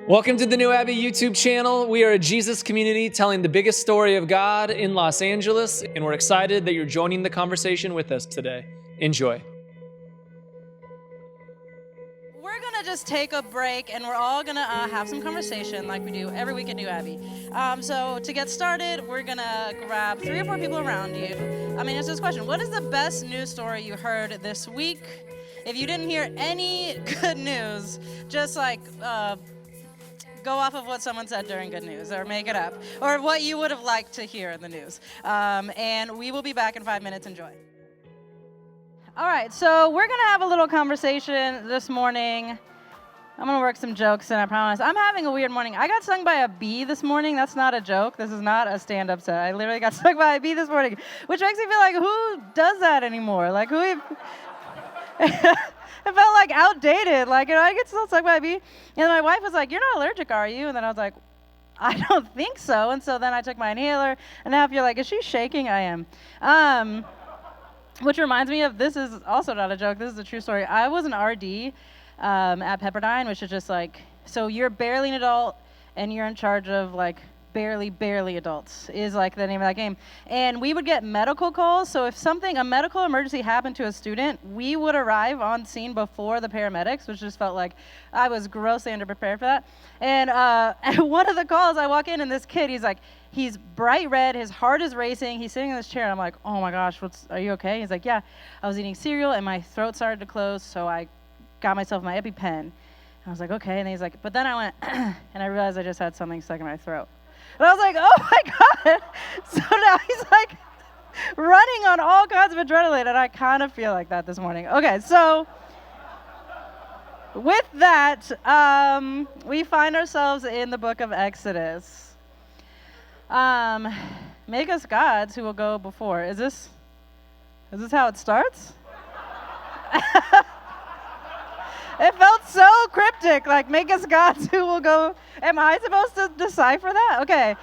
Welcome to the New Abbey YouTube channel. We are a Jesus community telling the biggest story of God in Los Angeles, and we're excited that you're joining the conversation with us today. Enjoy. We're going to just take a break, and we're all going to have some conversation like we do every week at New Abbey. So to get started, we're going to grab 3 or 4 people around you. Answer this question. What is the best news story you heard this week? If you didn't hear any good news, just go off of what someone said during good news, or make it up, or what you would have liked to hear in the news. And we will be back in 5 minutes. Enjoy. All right, so we're going to have a little conversation this morning. I'm going to work some jokes in, I promise. I'm having a weird morning. I got stung by a bee this morning. That's not a joke. This is not a stand-up set. I literally got stung by a bee this morning, which makes me feel like, who does that anymore? Like, who... It felt like outdated. I get still stung by a bee. And my wife was like, "You're not allergic, are you?" And then I was like, "I don't think so." And so then I took my inhaler, and now if you're like, "Is she shaking?" I am. Which reminds me of, this is also not a joke, this is a true story. I was an RD at Pepperdine, which is just so you're barely an adult, and you're in charge of barely adults is the name of that game. And we would get medical calls, so if a medical emergency happened to a student, we would arrive on scene before the paramedics, which just felt like I was grossly underprepared for that. And at one of the calls, I walk in, and this kid, he's bright red, his heart is racing, he's sitting in this chair, and I'm like, "Oh my gosh, are you okay?" He's like, "Yeah, I was eating cereal, and my throat started to close, so I got myself my EpiPen." I was like, "Okay," and he's like, but then I went, and I realized I just had something stuck in my throat. And I was like, "Oh my God." So now he's running on all kinds of adrenaline, and I kind of feel like that this morning. Okay, so with that, we find ourselves in the book of Exodus. Make us gods who will go before. Is this how it starts? It felt so cryptic, make us gods who will go. Am I supposed to decipher that? Okay.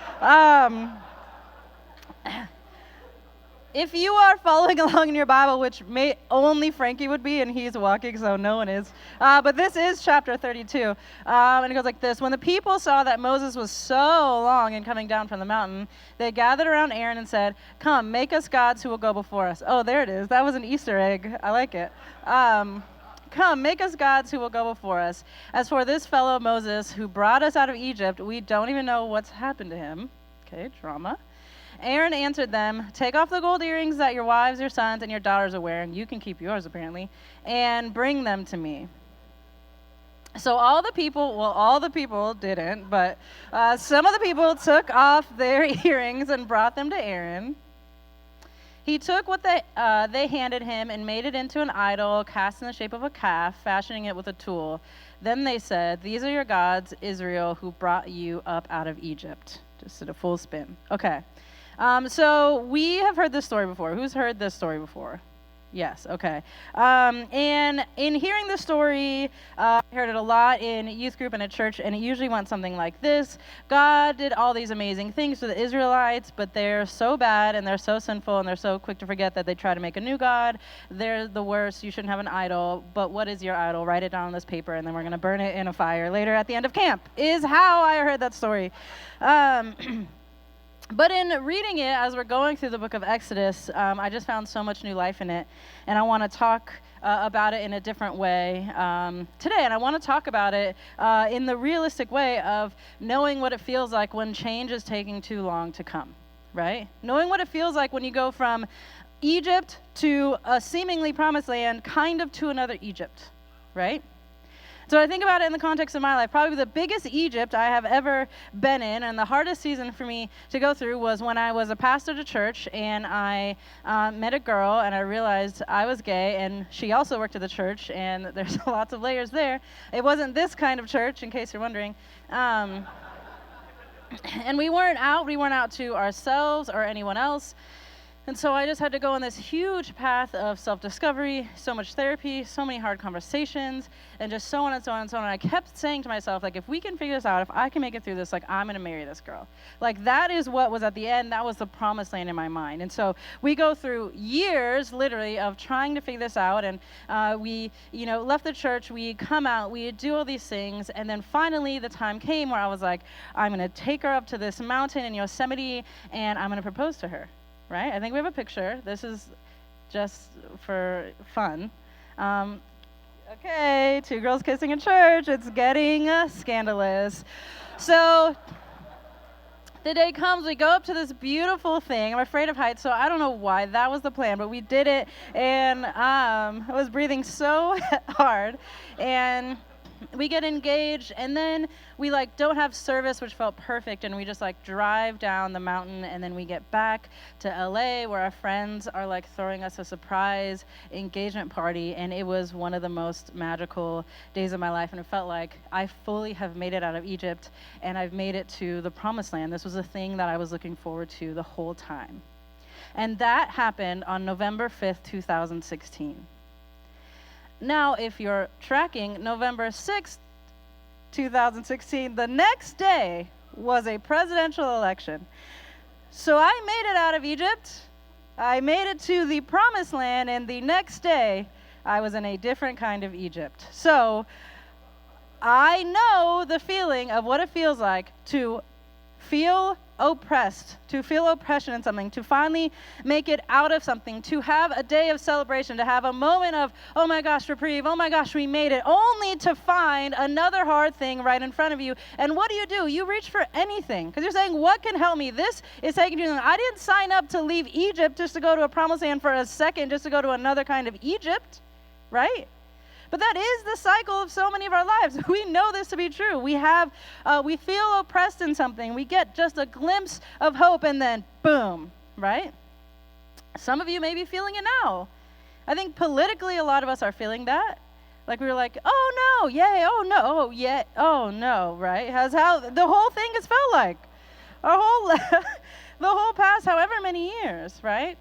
If you are following along in your Bible, which only Frankie would be, and he's walking, so no one is. But this is chapter 32. And it goes like this. When the people saw that Moses was so long in coming down from the mountain, they gathered around Aaron and said, "Come, make us gods who will go before us." Oh, there it is. That was an Easter egg. I like it. "Come, make us gods who will go before us. As for this fellow Moses who brought us out of Egypt, we don't even know what's happened to him." Okay, drama. Aaron answered them, "Take off the gold earrings that your wives, your sons, and your daughters are wearing. You can keep yours, apparently. And bring them to me." So all the people didn't, but some of the people took off their earrings and brought them to Aaron. He took what they handed him and made it into an idol cast in the shape of a calf, fashioning it with a tool. Then they said, "These are your gods, Israel, who brought you up out of Egypt." Just did a full spin. Okay. So we have heard this story before. Who's heard this story before? Yes, okay. And in hearing the story, I heard it a lot in youth group and at church, and it usually went something like this. God did all these amazing things for the Israelites, but they're so bad, and they're so sinful, and they're so quick to forget that they try to make a new God. They're the worst. You shouldn't have an idol. But what is your idol? Write it down on this paper, and then we're going to burn it in a fire later at the end of camp, is how I heard that story. But in reading it, as we're going through the book of Exodus, I just found so much new life in it, and I want to talk about it in a different way today. And I want to talk about it in the realistic way of knowing what it feels like when change is taking too long to come, right? Knowing what it feels like when you go from Egypt to a seemingly promised land, kind of to another Egypt, right? So I think about it in the context of my life. Probably the biggest Egypt I have ever been in, and the hardest season for me to go through, was when I was a pastor at a church, and I met a girl, and I realized I was gay, and she also worked at the church, and there's lots of layers there. It wasn't this kind of church, in case you're wondering. And we weren't out to ourselves or anyone else. And so I just had to go on this huge path of self-discovery, so much therapy, so many hard conversations, and just so on and so on and so on. And I kept saying to myself, like, if we can figure this out, if I can make it through this, like, I'm gonna marry this girl. Like, that is what was at the end, that was the promised land in my mind. And so we go through years, literally, of trying to figure this out, and we, left the church, we come out, we do all these things, and then finally the time came where I was like, I'm gonna take her up to this mountain in Yosemite, and I'm gonna propose to her. Right? I think we have a picture. This is just for fun. Okay, two girls kissing in church. It's getting scandalous. So the day comes, we go up to this beautiful thing. I'm afraid of heights, so I don't know why that was the plan, but we did it, and I was breathing so hard, and we get engaged, and then we don't have service, which felt perfect, and we just drive down the mountain, and then we get back to LA where our friends are throwing us a surprise engagement party, and it was one of the most magical days of my life, and it felt like I fully have made it out of Egypt, and I've made it to the promised land. This was the thing that I was looking forward to the whole time. And that happened on November 5th, 2016. Now, if you're tracking, November 6th, 2016, the next day was a presidential election. So I made it out of Egypt, I made it to the promised land, and the next day, I was in a different kind of Egypt. So I know the feeling of what it feels like to feel oppressed, to feel oppression in something, to finally make it out of something, to have a day of celebration, to have a moment of, oh my gosh, reprieve, oh my gosh, we made it, only to find another hard thing right in front of you. And what do? You reach for anything, because you're saying, what can help me? This is taking you. I didn't sign up to leave Egypt just to go to a promised land for a second, just to go to another kind of Egypt, right? But that is the cycle of so many of our lives. We know this to be true. We feel oppressed in something. We get just a glimpse of hope, and then boom, right? Some of you may be feeling it now. I think politically, a lot of us are feeling that. We were like, oh no, yay, oh no, oh yeah, oh no, right? That's how the whole thing has felt like. The whole past however many years, right?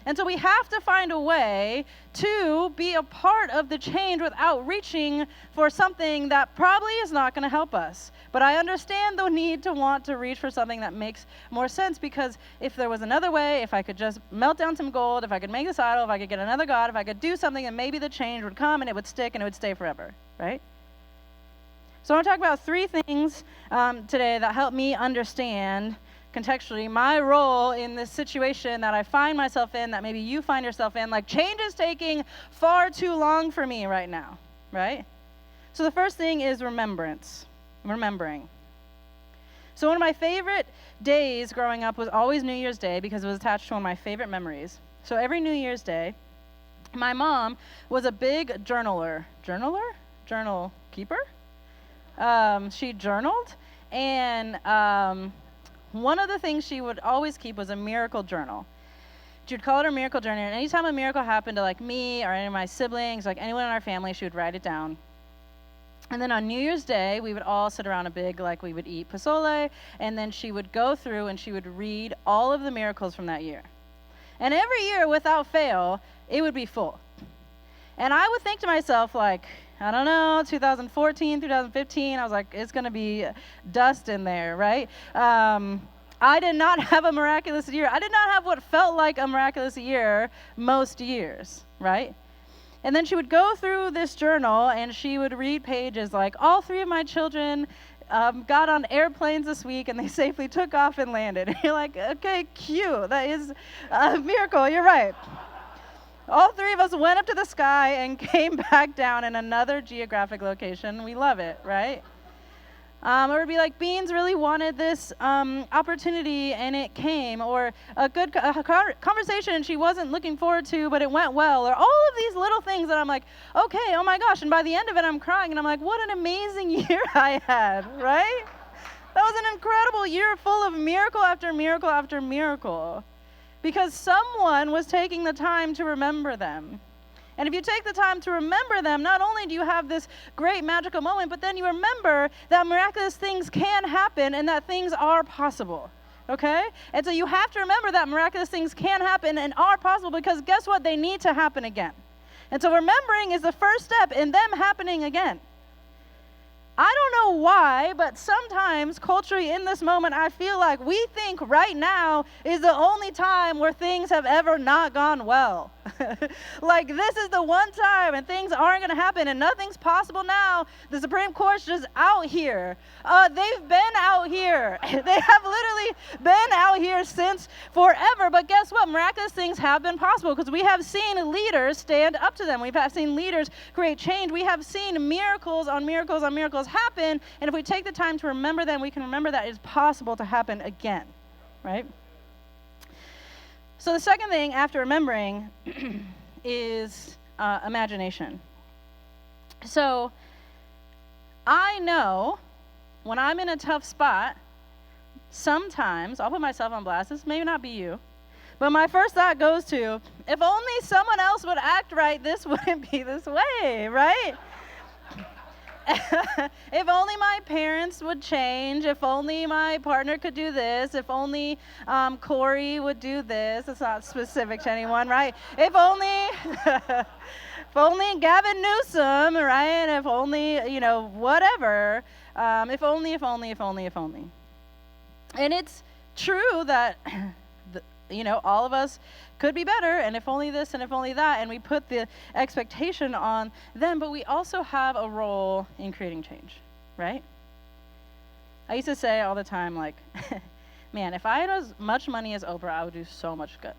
And so we have to find a way to be a part of the change without reaching for something that probably is not going to help us. But I understand the need to want to reach for something that makes more sense, because if there was another way, if I could just melt down some gold, if I could make this idol, if I could get another god, if I could do something, then maybe the change would come and it would stick and it would stay forever, right? So I want to talk about three things today that help me understand contextually my role in this situation that I find myself in, that maybe you find yourself in. Change is taking far too long for me right now, right? So the first thing is remembering. So one of my favorite days growing up was always New Year's Day, because it was attached to one of my favorite memories. So every New Year's Day, my mom was a big journal keeper. She journaled, and one of the things she would always keep was a miracle journal. She would call it her miracle journal, and anytime a miracle happened to me or any of my siblings, anyone in our family, she would write it down. And then on New Year's Day, we would all sit around a big, we would eat pozole, and then she would go through and she would read all of the miracles from that year. And every year, without fail, it would be full. And I would think to myself, I don't know, 2014, 2015, I was like, it's going to be dust in there, right? I did not have a miraculous year. I did not have what felt like a miraculous year most years, right? And then she would go through this journal, and she would read pages all three of my children got on airplanes this week, and they safely took off and landed. And you're like, okay, cute. That is a miracle. You're right. All three of us went up to the sky and came back down in another geographic location. We love it, right? Or it'd be Beans really wanted this opportunity and it came, or a good conversation and she wasn't looking forward to, but it went well, or all of these little things that I'm like, okay, oh my gosh, and by the end of it I'm crying and I'm like, what an amazing year I had, right? That was an incredible year full of miracle after miracle after miracle, because someone was taking the time to remember them. And if you take the time to remember them, not only do you have this great magical moment, but then you remember that miraculous things can happen and that things are possible, Okay? And so you have to remember that miraculous things can happen and are possible, because guess what? They need to happen again. And so remembering is the first step in them happening again. I don't know why, but sometimes culturally in this moment, I feel like we think right now is the only time where things have ever not gone well. Like this is the one time and things aren't going to happen and nothing's possible now. The Supreme Court's just out here. They've been out here. They have literally been out here since forever. But guess what? Miraculous things have been possible because we have seen leaders stand up to them. We've seen leaders create change. We have seen miracles on miracles on miracles happen. And if we take the time to remember them, we can remember that it's possible to happen again, right? So the second thing after remembering is imagination. So I know when I'm in a tough spot, sometimes, I'll put myself on blast, this may not be you, but my first thought goes to, if only someone else would act right, this wouldn't be this way, right? If only my parents would change, if only my partner could do this, if only Corey would do this. It's not specific to anyone, right? If only, if only Gavin Newsom, right? And if only, whatever. If only. And it's true that, all of us could be better, and if only this and if only that, and we put the expectation on them, but we also have a role in creating change, right? I used to say all the time, like, man, if I had as much money as Oprah, I would do so much good.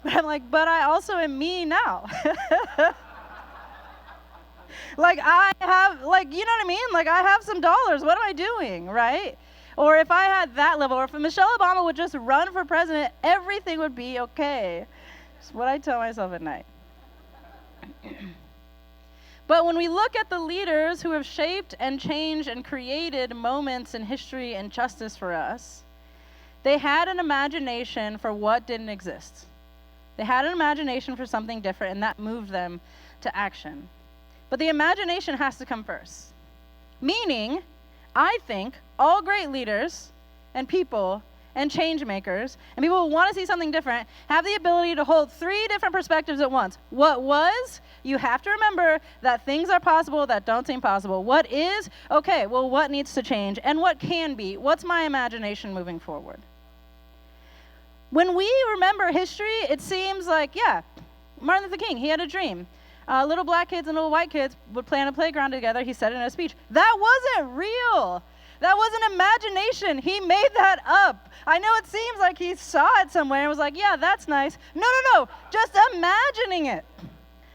But I'm like, but I also am me now. Like, I have, you know what I mean? Like, I have some dollars. What am I doing, right? Or if I had that level, or if Michelle Obama would just run for president, everything would be okay. That's what I tell myself at night. But when we look at the leaders who have shaped and changed and created moments in history and justice for us, they had an imagination for what didn't exist. They had an imagination for something different, and that moved them to action. But the imagination has to come first. Meaning, I think all great leaders and people and change makers and people who want to see something different have the ability to hold three different perspectives at once. What was? You have to remember that things are possible that don't seem possible. What is? Okay, well, what needs to change? And what can be? What's my imagination moving forward? When we remember history, it seems like, yeah, Martin Luther King, he had a dream. Little black kids and little white kids would play on a playground together. He said it in a speech. That wasn't real. That was an imagination. He made that up. I know it seems like he saw it somewhere and was like, yeah, that's nice. No. Just imagining it.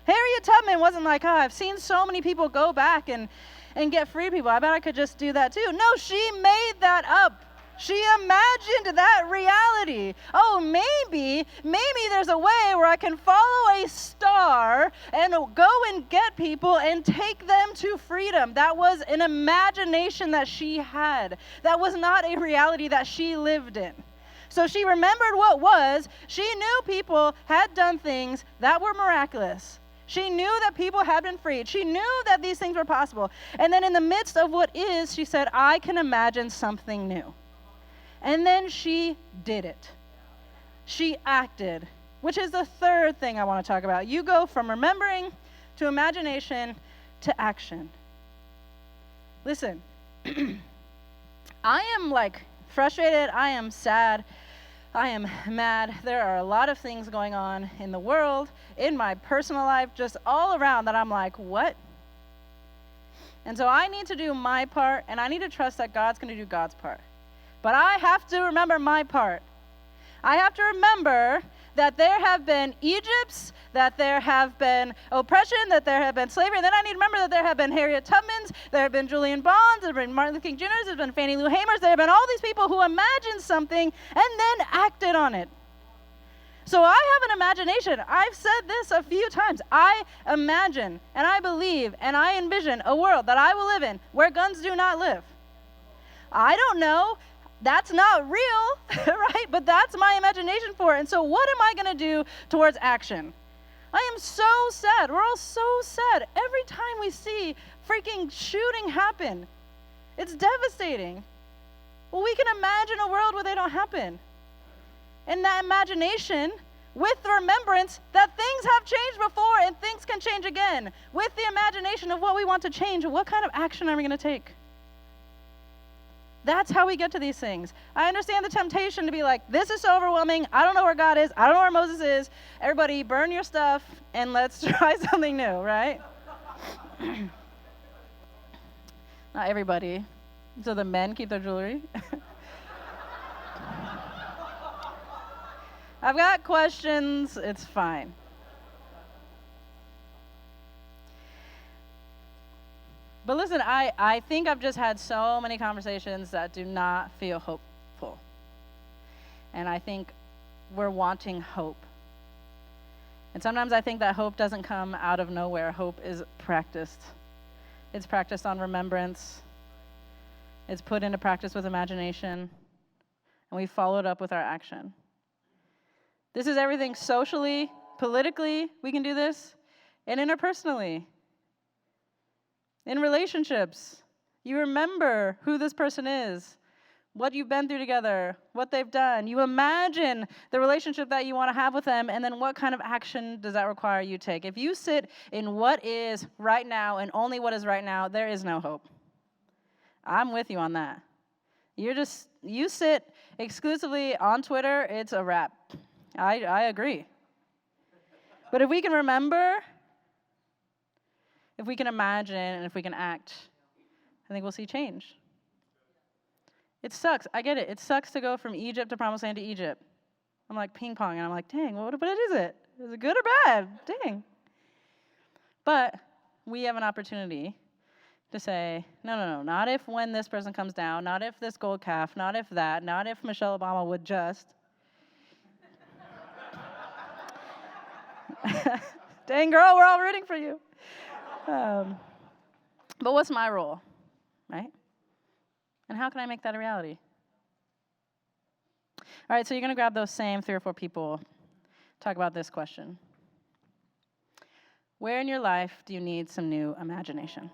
Harriet Tubman wasn't like, I've seen so many people go back and get free people. I bet I could just do that too. No, she made that up. She imagined that reality. Oh, maybe there's a way where I can follow a star and go and get people and take them to freedom. That was an imagination that she had. That was not a reality that she lived in. So she remembered what was. She knew people had done things that were miraculous. She knew that people had been freed. She knew that these things were possible. And then in the midst of what is, she said, I can imagine something new. And then she did it. She acted, which is the third thing I want to talk about. You go from remembering to imagination to action. Listen, I am frustrated. I am sad. I am mad. There are a lot of things going on in the world, in my personal life, just all around that I'm like, what? And so I need to do my part, and I need to trust that God's going to do God's part. But I have to remember my part. I have to remember that there have been Egypts, that there have been oppression, that there have been slavery. And then I need to remember that there have been Harriet Tubmans, there have been Julian Bonds, there have been Martin Luther King Jr.'s, there have been Fannie Lou Hamers, there have been all these people who imagined something and then acted on it. So I have an imagination. I've said this a few times. I imagine and I believe and I envision a world that I will live in where guns do not live. I don't know. That's not real, right? But that's my imagination for it. And so what am I going to do towards action? I am so sad. We're all so sad. Every time we see freaking shooting happen, it's devastating. Well, we can imagine a world where they don't happen. In that imagination, with the remembrance that things have changed before and things can change again, with the imagination of what we want to change, what kind of action are we going to take? That's how we get to these things. I understand the temptation to be like, this is so overwhelming. I don't know where God is. I don't know where Moses is. Everybody burn your stuff and let's try something new, right? Not everybody. So the men keep their jewelry. I've got questions. It's fine. But listen, I think I've just had so many conversations that do not feel hopeful. And I think we're wanting hope. And sometimes I think that hope doesn't come out of nowhere. Hope is practiced. It's practiced on remembrance. It's put into practice with imagination. And we follow it up with our action. This is everything socially, politically, we can do this, and interpersonally. In relationships, you remember who this person is, what you've been through together, what they've done. You imagine the relationship that you want to have with them, and then what kind of action does that require you take? If you sit in what is right now and only what is right now, there is no hope. I'm with you on that. You sit exclusively on Twitter, it's a wrap. I agree. But if we can remember, if we can imagine, and if we can act, I think we'll see change. It sucks. I get it. It sucks to go from Egypt to Promised Land to Egypt. I'm like ping pong, and I'm like, dang, what is it? Is it good or bad? Dang. But we have an opportunity to say, no, not if when this person comes down, not if this gold calf, not if that, not if Michelle Obama would just. Dang, girl, we're all rooting for you. But what's my role, right? And how can I make that a reality? All right, so you're going to grab those same 3 or 4 people, talk about this question. Where in your life do you need some new imagination?